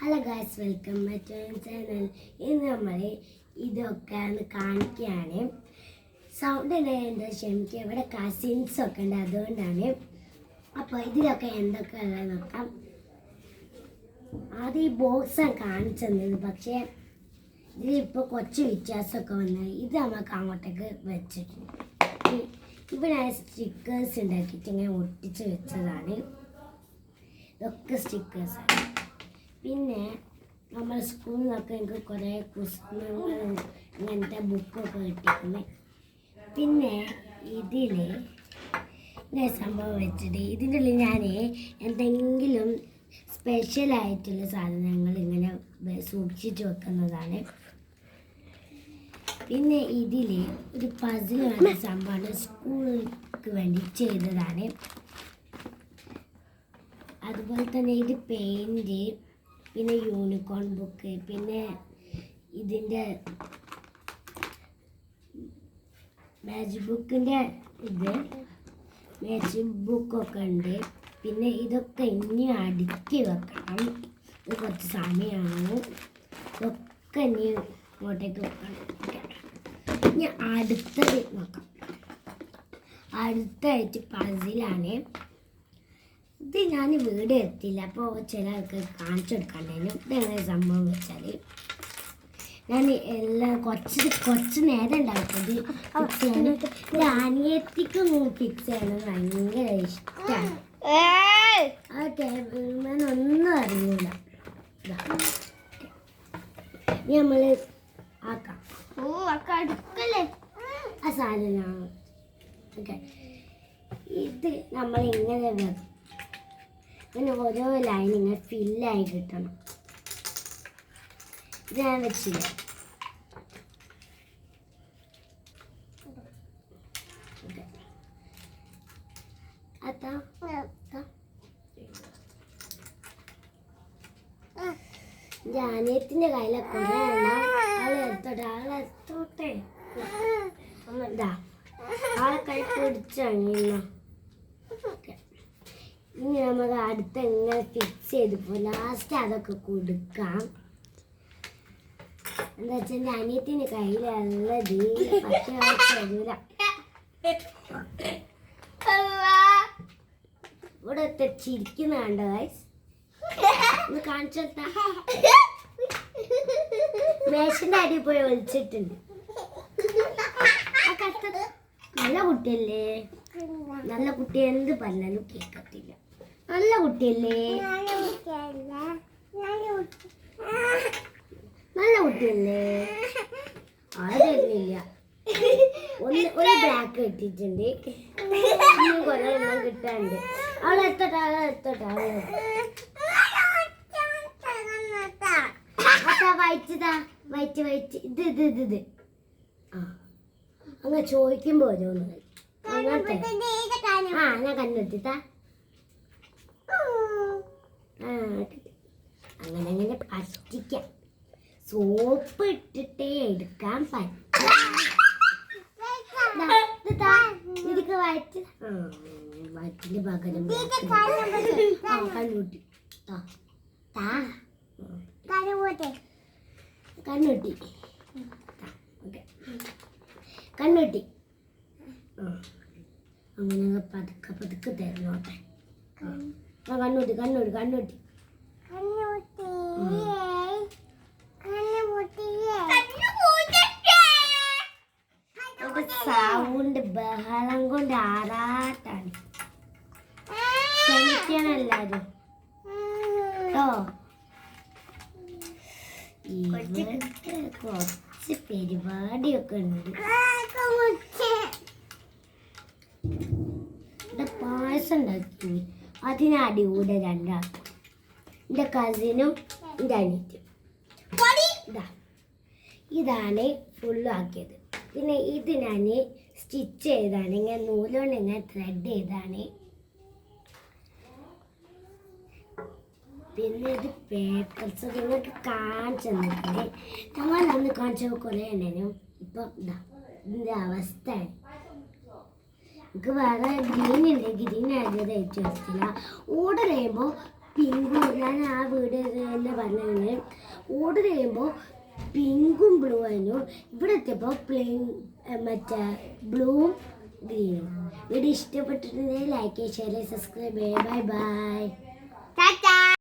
Hello guys, welcome my channel. ഇന്ന് നമ്മൾ ഇതൊക്കെ ഒന്ന് കാണിക്കുകയാണ്. സൗണ്ട് എന്താ ക്ഷമിക്കുക, ഇവിടെ കസിൻസൊക്കെ ഉണ്ട്, അതുകൊണ്ടാണ്. അപ്പോൾ ഇതിലൊക്കെ എന്തൊക്കെ ഉള്ളത് നോക്കാം. ആദ്യം ഈ ബോക്സാണ് കാണിച്ചു തന്നത്, പക്ഷേ ഇതിലിപ്പോൾ കുറച്ച് വ്യത്യാസമൊക്കെ വന്നത്. ഇത് നമുക്ക് അങ്ങോട്ടേക്ക് വെച്ചിട്ടുണ്ട്. ഇവിടെ സ്റ്റിക്കേഴ്സ് ഉണ്ടാക്കിയിട്ട് ഇങ്ങനെ ഒട്ടിച്ച് വെച്ചതാണ്. ഇതൊക്കെ സ്റ്റിക്കേഴ്സാണ്. പിന്നെ നമ്മൾ സ്കൂളിൽ നിന്നൊക്കെ എനിക്ക് കുറേ പുസ്തകങ്ങളും ഇങ്ങനത്തെ ബുക്കൊക്കെ കിട്ടിയിരുന്നു. പിന്നെ ഇതിൽ ഇങ്ങനെ സംഭവം വെച്ചിട്ട് ഇതിൻ്റെ ഉള്ളിൽ ഞാൻ എന്തെങ്കിലും സ്പെഷ്യലായിട്ടുള്ള സാധനങ്ങൾ ഇങ്ങനെ സൂക്ഷിച്ച് വെക്കുന്നതാണ്. പിന്നെ ഇതിൽ ഒരു പസിൽ വേണ്ട സംഭവമാണ്, സ്കൂൾക്ക് വേണ്ടി ചെയ്തതാണ്. അതുപോലെ തന്നെ ഇത് പെയിൻറ്റ്, പിന്നെ യൂണിക്കോൺ ബുക്ക്, പിന്നെ ഇതിൻ്റെ മാജിക് ബുക്കിൻ്റെ മാജിക് ബുക്കൊക്കെ ഉണ്ട്. പിന്നെ ഇതൊക്കെ ഇനി അടുക്കി വെക്കണം, ഇത് കുറച്ച് സമയമാണ്. ഇതൊക്കെ ഇനി ഇങ്ങോട്ടേക്ക് വെക്കണം. ഇനി അടുത്തത് നോക്കാം. അടുത്തായിട്ട് പസിലാണ്. ഇത് ഞാൻ വീട് എത്തില്ല, അപ്പോൾ ചില ആൾക്ക് കാണിച്ചു കൊടുക്കാണ്ടായിരുന്നു. ഇതെങ്ങനെ സംഭവം വെച്ചാൽ ഞാൻ എല്ലാം കുറച്ച് നേരം ഉണ്ടാക്കുന്നത് ഫിക്സ് ചെയ്യാൻ. ഇത് അനിയത്തിക്ക് ഫിക്സ് ചെയ്യണമെന്ന് ഭയങ്കര ഇഷ്ടമാണ്. ഓക്കെ, ഞാനൊന്നും അറിയില്ല. ഇനി നമ്മൾ ആക്കാം. അടുക്കല്ലേ ആ സാധനമാണ്. ഓക്കെ, ഇത് നമ്മൾ ഇങ്ങനെ വെക്കും. പിന്നെ ഓരോ ലൈൻ ഇങ്ങനെ ഫില്ലായി കിട്ടണം. ഇത് ഞാൻ വെച്ചില്ല. അനിയത്തിൻ്റെ കയ്യിലെ കുറേ ആളെത്തോട്ടെ ഇതാ ആളെ കൈ പിടിച്ചാണ്. ഇനി നമുക്ക് അടുത്ത ഇങ്ങനെ ഫിക്സ് ചെയ്ത് ലാസ്റ്റ് അതൊക്കെ കൊടുക്കാം. എന്താ വെച്ചാൽ എൻ്റെ അനിയത്തിൻ്റെ കയ്യിലുള്ളത് പക്ഷേ തരൂല. ഇവിടെ ചിരിക്കുന്ന കണ്ടോ ഗൈസ്? ഒന്ന് കാണിച്ചെടുത്താ മേശന്റെ അടി പോയി ഒളിച്ചിട്ടുണ്ട്. നല്ല കുട്ടിയല്ലേ, നല്ല കുട്ടി എന്ത് പറഞ്ഞാലും കേൾക്കത്തില്ല. നല്ല കുട്ടിയല്ലേ, നല്ല കുട്ടിയല്ലേ. ആളെ തരുന്നില്ല. ഒരു ബ്ലാക്ക് കിട്ടിയിട്ടുണ്ട്, ഇനിയും കുറെ എണ്ണം കിട്ടാണ്ട്. അവളെ എത്തോട്ടെ വൈറ്റ് ഇത് ആ അങ്ങനെ ചോദിക്കുമ്പോ ഓരോന്ന് അങ്ങനത്തെ. ആ ഞാൻ കണ്ടെത്തിത്താ. അങ്ങനെ പറ്റിക്കാം. സോപ്പ് ഇട്ടിട്ടേ എടുക്കാൻ പറ്റും. ഇതിക്ക് വയറ്റിന്റെ പകരം കണ്ണൂട്ടി കണ്ണൂട്ടി കണ്ണൂട്ടി അങ്ങനെ പതുക്കെ തരണോട്ടെ. കണ്ണൂട്ടി കണ്ണൂട്ടി കണ്ണൂട്ടി സൗണ്ട് ബഹളം കൊണ്ട് ആറാട്ടാണ്. ക്ഷമിക്കണം എല്ലാരും കേട്ടോ. കുറച്ച് പരിപാടിയൊക്കെ ഉണ്ട്. ഇവിടെ പായസം ഉണ്ടാക്കി, അതിനടി കൂടെ രണ്ടാക്കും. എൻ്റെ കസിനും എൻ്റെ അനിയത്തിയും. ഇതാണ് ഫുള്ളാക്കിയത്. പിന്നെ ഇത് ഞാൻ സ്റ്റിച്ച് ചെയ്താണ്, ഇങ്ങനെ നൂലുകൊണ്ട് ഇങ്ങനെ ത്രെഡ് ചെയ്താണ്. പിന്നെ ഇത് പേപ്പർസ് നിങ്ങൾക്ക് കാണിച്ചു തന്നിട്ടുണ്ട്. ഞങ്ങൾ അന്ന് കാണിച്ച കുറേ ഉണ്ടായിരുന്നു. ഇപ്പം ഇതാ ഇതിൻ്റെ അവസ്ഥയാണ്. എനിക്ക് വേറെ ഗ്രീൻ ഉണ്ട്, ഗ്രീൻ ആയത് തയ്ച്ചു വെച്ചില്ല. ഓർഡർ ചെയ്യുമ്പോൾ പിങ്കും ഞാൻ ആ വീഡിയോ തന്നെ പറഞ്ഞത് ഓർഡർ ചെയ്യുമ്പോൾ പിങ്കും ബ്ലൂ ആയിരുന്നു. ഇവിടെ എത്തിയപ്പോൾ മറ്റേ ബ്ലൂവും ഗ്രീനും. വീഡിയോ ഇഷ്ടപ്പെട്ടിട്ടുണ്ടെങ്കിൽ ലൈക്ക് ഷെയർ സബ്സ്ക്രൈബ് ചെയ്യുക. Bye bye.